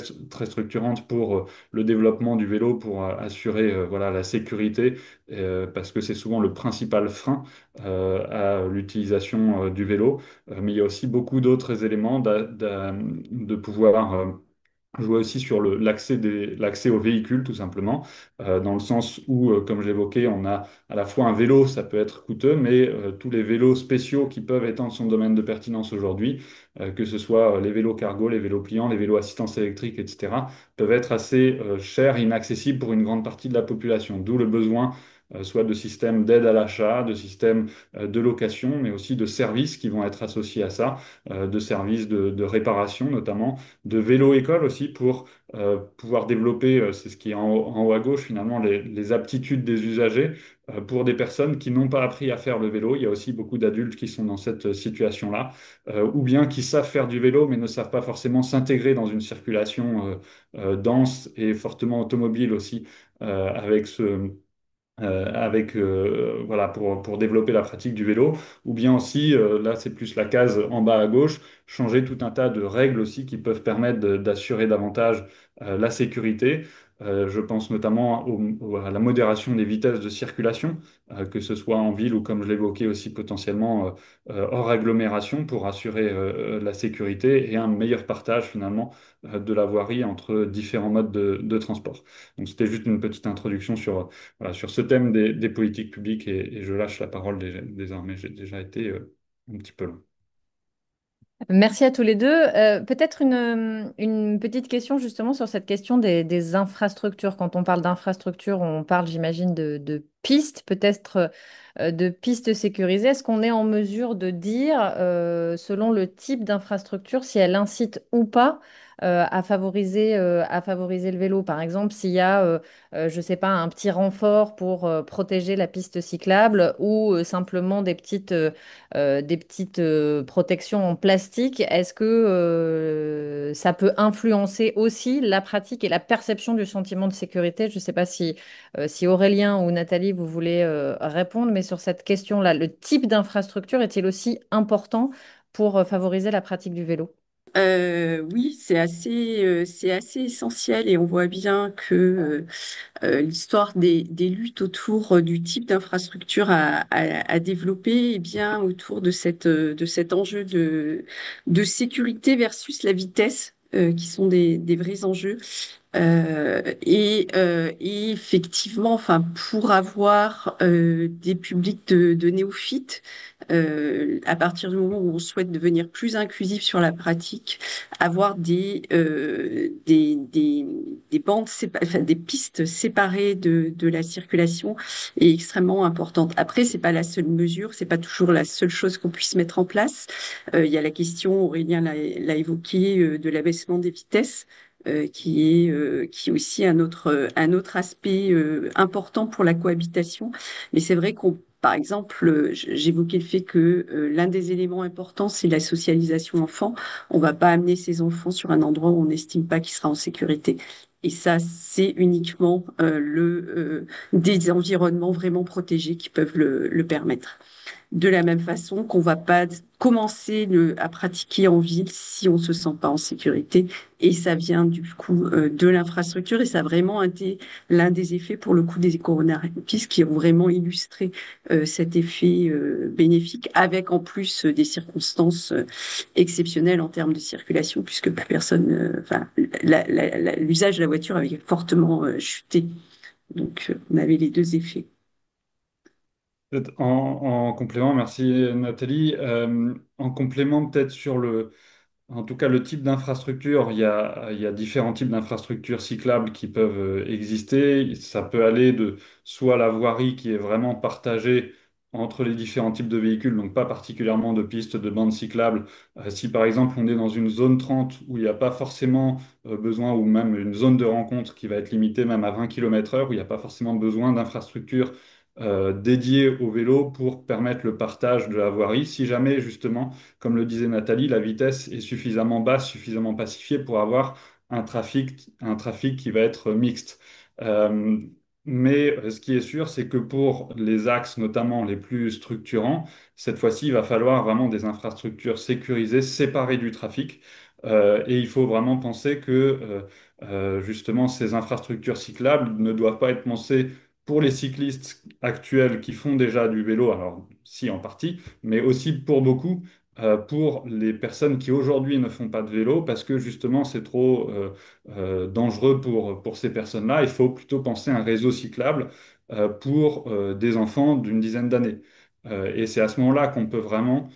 structurante pour le développement du vélo, pour assurer voilà, la sécurité, parce que c'est souvent le principal frein à l'utilisation du vélo. Mais il y a aussi beaucoup d'autres éléments de pouvoir jouer aussi sur l'accès aux véhicules, tout simplement, dans le sens où, comme j'évoquais, on a à la fois un vélo, ça peut être coûteux, mais tous les vélos spéciaux qui peuvent étendre son domaine de pertinence aujourd'hui, que ce soit les vélos cargo, les vélos pliants, les vélos assistance électrique, etc., peuvent être assez chers, inaccessibles pour une grande partie de la population. D'où le besoin soit de systèmes d'aide à l'achat, de systèmes de location, mais aussi de services qui vont être associés à ça, de services de réparation notamment, de vélo-école aussi pour pouvoir développer, c'est ce qui est en haut à gauche finalement, les aptitudes des usagers pour des personnes qui n'ont pas appris à faire le vélo. Il y a aussi beaucoup d'adultes qui sont dans cette situation-là, ou bien qui savent faire du vélo mais ne savent pas forcément s'intégrer dans une circulation dense et fortement automobile aussi, avec voilà, pour développer la pratique du vélo, ou bien aussi, là c'est plus la case en bas à gauche, changer tout un tas de règles aussi qui peuvent permettre d'assurer davantage la sécurité. Je pense notamment à la modération des vitesses de circulation, que ce soit en ville ou, comme je l'évoquais aussi, potentiellement hors agglomération, pour assurer la sécurité et un meilleur partage finalement de la voirie entre différents modes de transport. Donc c'était juste une petite introduction voilà, sur ce thème des politiques publiques, et je lâche la parole désormais. J'ai déjà été un petit peu long. Merci à tous les deux. Peut-être une petite question justement sur cette question des infrastructures. Quand on parle d'infrastructures, on parle, j'imagine, de pistes, peut-être de pistes sécurisées. Est-ce qu'on est en mesure de dire, selon le type d'infrastructure, si elle incite ou pas à favoriser le vélo. Par exemple, s'il y a, je sais pas, un petit renfort pour protéger la piste cyclable ou simplement des petites protections en plastique, est-ce que ça peut influencer aussi la pratique et la perception du sentiment de sécurité? Je ne sais pas si Aurélien ou Nathalie, vous voulez répondre, mais sur cette question-là, le type d'infrastructure est-il aussi important pour favoriser la pratique du vélo? Oui, c'est assez essentiel et on voit bien que l'histoire des luttes autour du type d'infrastructure à développer est bien autour de cet enjeu de sécurité versus la vitesse, qui sont des vrais enjeux. Et effectivement, enfin, pour avoir des publics de néophytes, à partir du moment où on souhaite devenir plus inclusif sur la pratique, avoir des enfin, des pistes séparées de la circulation est extrêmement importante. Après, c'est pas la seule mesure, c'est pas toujours la seule chose qu'on puisse mettre en place. Il y a la question, Aurélien l'a évoqué, de l'abaissement des vitesses, qui est aussi un autre aspect important pour la cohabitation. Mais c'est vrai qu'on, par exemple, j'évoquais le fait que l'un des éléments importants, c'est la socialisation enfant. On va pas amener ses enfants sur un endroit où on n'estime pas qu'il sera en sécurité. Et ça, c'est uniquement des environnements vraiment protégés qui peuvent le permettre. De la même façon qu'on va pas commencer à pratiquer en ville si on se sent pas en sécurité. Et ça vient du coup de l'infrastructure et ça a vraiment été l'un des effets pour le coup des coronavirus qui ont vraiment illustré cet effet bénéfique avec en plus des circonstances exceptionnelles en termes de circulation puisque plus personne, enfin, l'usage de la voiture avait fortement chuté. Donc on avait les deux effets. Peut-être en complément, merci Nathalie. En complément, peut-être sur en tout cas, le type d'infrastructure, il y a différents types d'infrastructures cyclables qui peuvent exister. Ça peut aller de soit la voirie qui est vraiment partagée entre les différents types de véhicules, donc pas particulièrement de pistes de bandes cyclables. Si par exemple on est dans une zone 30 où il n'y a pas forcément besoin, ou même une zone de rencontre qui va être limitée même à 20 km/h, où il n'y a pas forcément besoin d'infrastructures dédiées au vélo pour permettre le partage de la voirie, si jamais justement comme le disait Nathalie, la vitesse est suffisamment basse, suffisamment pacifiée pour avoir un trafic qui va être mixte. Euh, mais ce qui est sûr, c'est que pour les axes, notamment les plus structurants, cette fois-ci, il va falloir vraiment des infrastructures sécurisées, séparées du trafic. Et il faut vraiment penser que justement ces infrastructures cyclables ne doivent pas être pensées pour les cyclistes actuels qui font déjà du vélo, alors si en partie, mais aussi pour beaucoup pour les personnes qui aujourd'hui ne font pas de vélo parce que justement c'est trop dangereux pour ces personnes-là. Il faut plutôt penser à un réseau cyclable pour des enfants d'une dizaine d'années. Et c'est à ce moment-là qu'on peut vraiment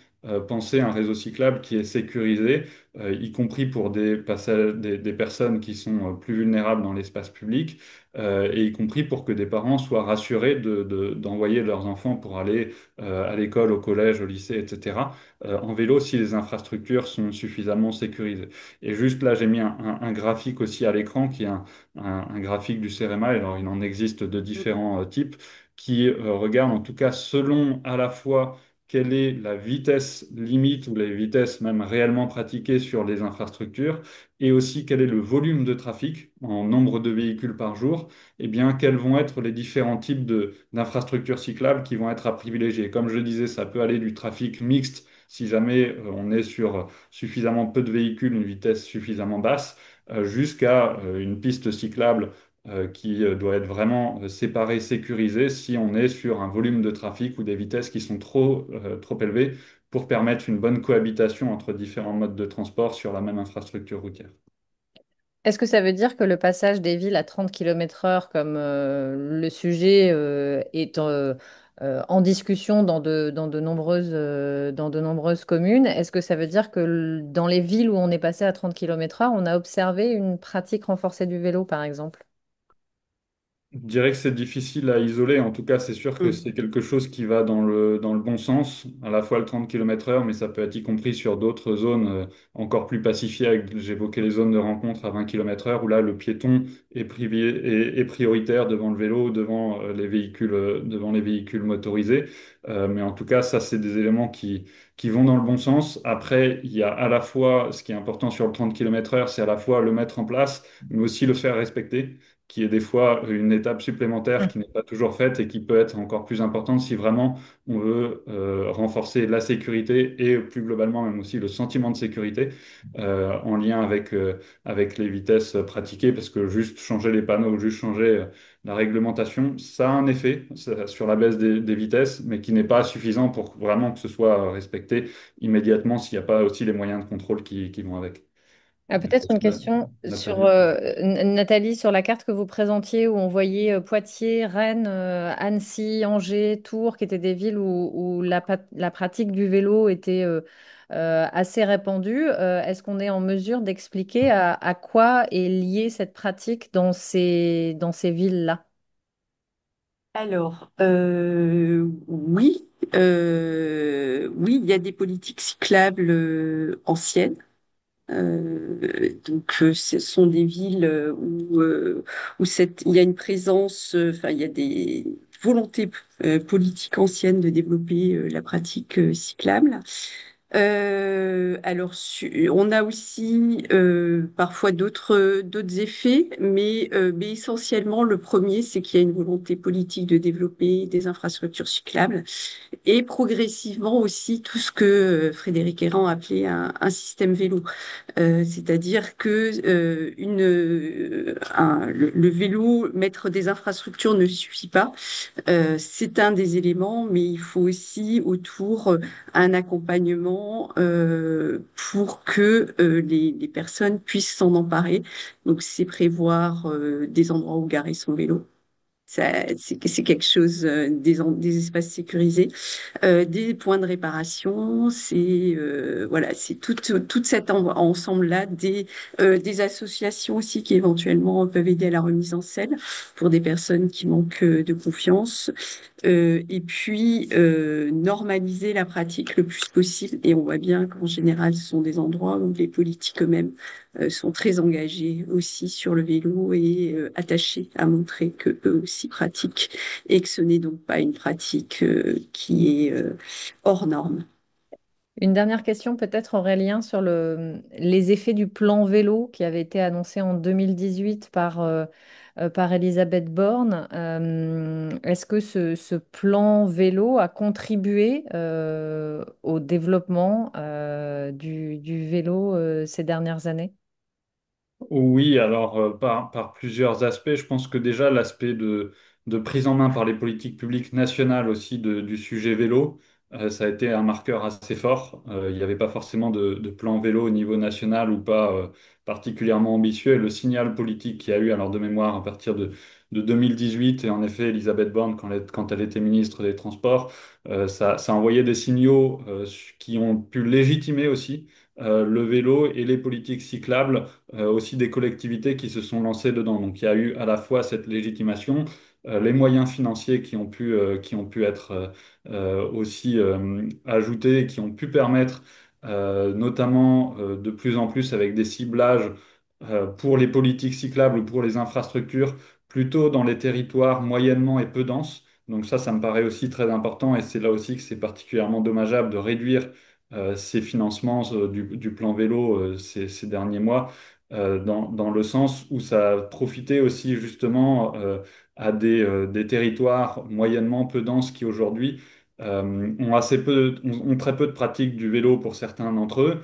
penser à un réseau cyclable qui est sécurisé, y compris pour des personnes qui sont plus vulnérables dans l'espace public, et y compris pour que des parents soient rassurés d'envoyer leurs enfants pour aller à l'école, au collège, au lycée, etc., en vélo si les infrastructures sont suffisamment sécurisées. Et juste là, j'ai mis un graphique aussi à l'écran qui est un graphique du CEREMA, alors il en existe de différents types, qui regarde en tout cas selon à la fois quelle est la vitesse limite ou les vitesses même réellement pratiquées sur les infrastructures, et aussi quel est le volume de trafic en nombre de véhicules par jour, et bien quels vont être les différents types d'infrastructures cyclables qui vont être à privilégier. Comme je le disais, ça peut aller du trafic mixte si jamais on est sur suffisamment peu de véhicules, une vitesse suffisamment basse, jusqu'à une piste cyclable qui doit être vraiment séparée, sécurisée si on est sur un volume de trafic ou des vitesses qui sont trop élevées pour permettre une bonne cohabitation entre différents modes de transport sur la même infrastructure routière. Est-ce que ça veut dire que le passage des villes à 30 km/h, comme le sujet est en discussion dans de nombreuses communes, est-ce que ça veut dire que dans les villes où on est passé à 30 km/h, on a observé une pratique renforcée du vélo, par exemple? Je dirais que c'est difficile à isoler. En tout cas, c'est sûr que Mm. c'est quelque chose qui va dans le bon sens, à la fois le 30 km/h, mais ça peut être y compris sur d'autres zones encore plus pacifiées. J'évoquais les zones de rencontre à 20 km/h, où là, le piéton est prioritaire devant le vélo, devant les véhicules motorisés. Mais en tout cas, ça, c'est des éléments qui vont dans le bon sens. Après, il y a à la fois, ce qui est important sur le 30 km/h, c'est à la fois le mettre en place, mais aussi le faire respecter, qui est des fois une étape supplémentaire qui n'est pas toujours faite et qui peut être encore plus importante si vraiment on veut renforcer la sécurité et plus globalement même aussi le sentiment de sécurité en lien avec les vitesses pratiquées, parce que juste changer les panneaux, juste changer la réglementation, ça a un effet sur la baisse des vitesses, mais qui n'est pas suffisant pour vraiment que ce soit respecté immédiatement s'il n'y a pas aussi les moyens de contrôle qui vont avec. Peut-être une question sur Nathalie. Nathalie, sur la carte que vous présentiez où on voyait Poitiers, Rennes, Annecy, Angers, Tours, qui étaient des villes où la pratique du vélo était assez répandue. Est-ce qu'on est en mesure d'expliquer à quoi est liée cette pratique dans ces villes-là? Alors, oui, oui, il y a des politiques cyclables anciennes. Ce sont des villes il y a une présence, enfin, il y a des volontés politiques anciennes de développer la pratique cyclable. On a aussi parfois d'autres effets, mais essentiellement, le premier, c'est qu'il y a une volonté politique de développer des infrastructures cyclables et progressivement aussi tout ce que Frédéric Errand appelait un système vélo. C'est-à-dire que le vélo, mettre des infrastructures ne suffit pas. C'est un des éléments, mais il faut aussi autour un accompagnement pour que les personnes puissent s'en emparer. Donc, c'est prévoir des endroits où garer son vélo. C'est quelque chose, des espaces sécurisés, des points de réparation, c'est tout cet ensemble-là, des associations aussi qui éventuellement peuvent aider à la remise en selle pour des personnes qui manquent de confiance. Et puis normaliser la pratique le plus possible. Et on voit bien qu'en général, ce sont des endroits où les politiques eux-mêmes sont très engagés aussi sur le vélo et attachés à montrer que eux aussi pratiquent et que ce n'est donc pas une pratique qui est hors norme. Une dernière question peut-être Aurélien sur les effets du plan vélo qui avait été annoncé en 2018 par Elisabeth Borne. Est-ce que ce plan vélo a contribué au développement du vélo ces dernières années? Oui, alors par plusieurs aspects, je pense que déjà l'aspect de prise en main par les politiques publiques nationales aussi du sujet vélo, ça a été un marqueur assez fort. Il n'y avait pas forcément de plan vélo au niveau national ou pas particulièrement ambitieux. Et le signal politique qu'il y a eu, alors de mémoire, à partir de 2018, et en effet, Elisabeth Borne, quand elle était ministre des Transports, ça envoyait des signaux qui ont pu légitimer aussi le vélo et les politiques cyclables aussi des collectivités qui se sont lancées dedans. Donc il y a eu à la fois cette légitimation, les moyens financiers qui ont pu être aussi ajoutés, qui ont pu permettre notamment de plus en plus avec des ciblages pour les politiques cyclables ou pour les infrastructures, plutôt dans les territoires moyennement et peu denses. Donc ça me paraît aussi très important et c'est là aussi que c'est particulièrement dommageable de réduire ces financements du plan vélo ces derniers mois dans le sens où ça a profité aussi justement à des territoires moyennement peu denses qui aujourd'hui ont très peu de pratique du vélo pour certains d'entre eux,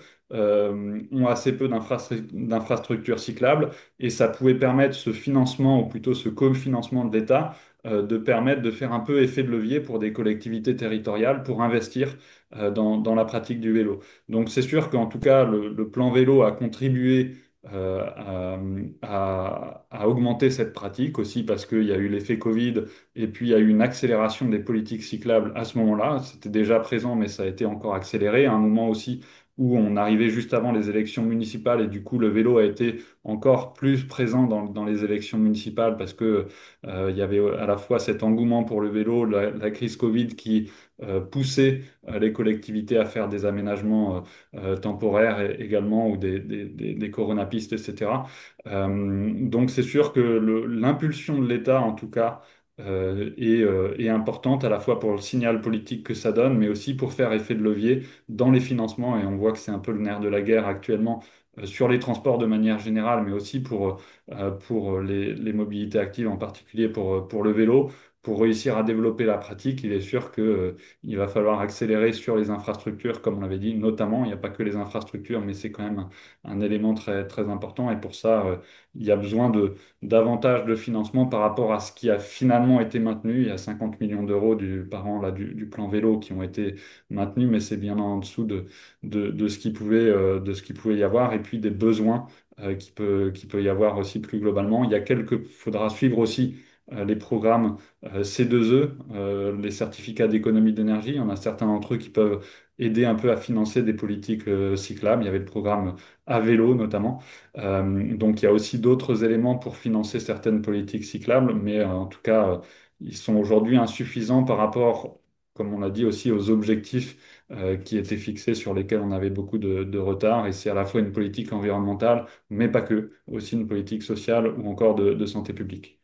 ont assez peu d'infrastructures cyclables, et ça pouvait permettre ce financement, ou plutôt ce cofinancement de l'État, de permettre de faire un peu effet de levier pour des collectivités territoriales pour investir dans la pratique du vélo. Donc c'est sûr qu'en tout cas, le plan vélo a contribué à augmenter cette pratique aussi parce qu'il y a eu l'effet Covid et puis il y a eu une accélération des politiques cyclables à ce moment-là. C'était déjà présent, mais ça a été encore accéléré à un moment aussi où on arrivait juste avant les élections municipales et du coup le vélo a été encore plus présent dans les élections municipales parce que il y avait à la fois cet engouement pour le vélo, la crise Covid qui poussait les collectivités à faire des aménagements temporaires également ou des coronapistes, etc. Donc c'est sûr que l'impulsion de l'État, en tout cas, est importante à la fois pour le signal politique que ça donne, mais aussi pour faire effet de levier dans les financements. Et on voit que c'est un peu le nerf de la guerre actuellement sur les transports de manière générale, mais aussi pour les mobilités actives, en particulier pour le vélo. Pour réussir à développer la pratique, il est sûr que, il va falloir accélérer sur les infrastructures, comme on l'avait dit, notamment. Il n'y a pas que les infrastructures, mais c'est quand même un élément très, très important. Et pour ça, il y a besoin de davantage de financement par rapport à ce qui a finalement été maintenu. Il y a 50 millions d'euros par an là, du plan vélo qui ont été maintenus, mais c'est bien en dessous de ce qui pouvait y avoir et puis des besoins qui peut y avoir aussi plus globalement. Faudra suivre aussi les programmes C2E, les certificats d'économie d'énergie. Il y en a certains d'entre eux qui peuvent aider un peu à financer des politiques cyclables. Il y avait le programme à vélo notamment. Donc il y a aussi d'autres éléments pour financer certaines politiques cyclables, mais en tout cas, ils sont aujourd'hui insuffisants par rapport, comme on l'a dit aussi, aux objectifs qui étaient fixés sur lesquels on avait beaucoup de retard. Et c'est à la fois une politique environnementale, mais pas que, aussi une politique sociale ou encore de santé publique.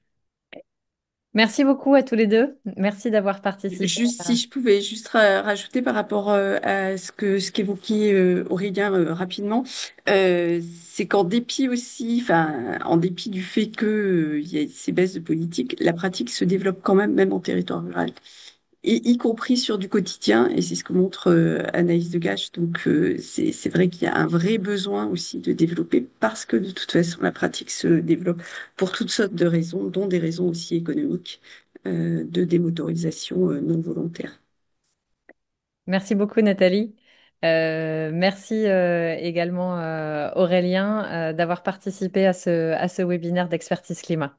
Merci beaucoup à tous les deux. Merci d'avoir participé. Juste si je pouvais juste rajouter par rapport à ce qu'évoquait Aurélien rapidement, c'est qu'en dépit aussi, enfin en dépit du fait que il y a ces baisses de politique, la pratique se développe quand même, même en territoire rural, et y compris sur du quotidien, et c'est ce que montre Anaïs Degache. Donc c'est vrai qu'il y a un vrai besoin aussi de développer parce que de toute façon la pratique se développe pour toutes sortes de raisons, dont des raisons aussi économiques de démotorisation non volontaire. Merci beaucoup, Nathalie. Merci également, Aurélien, d'avoir participé à ce webinaire d'expertise climat.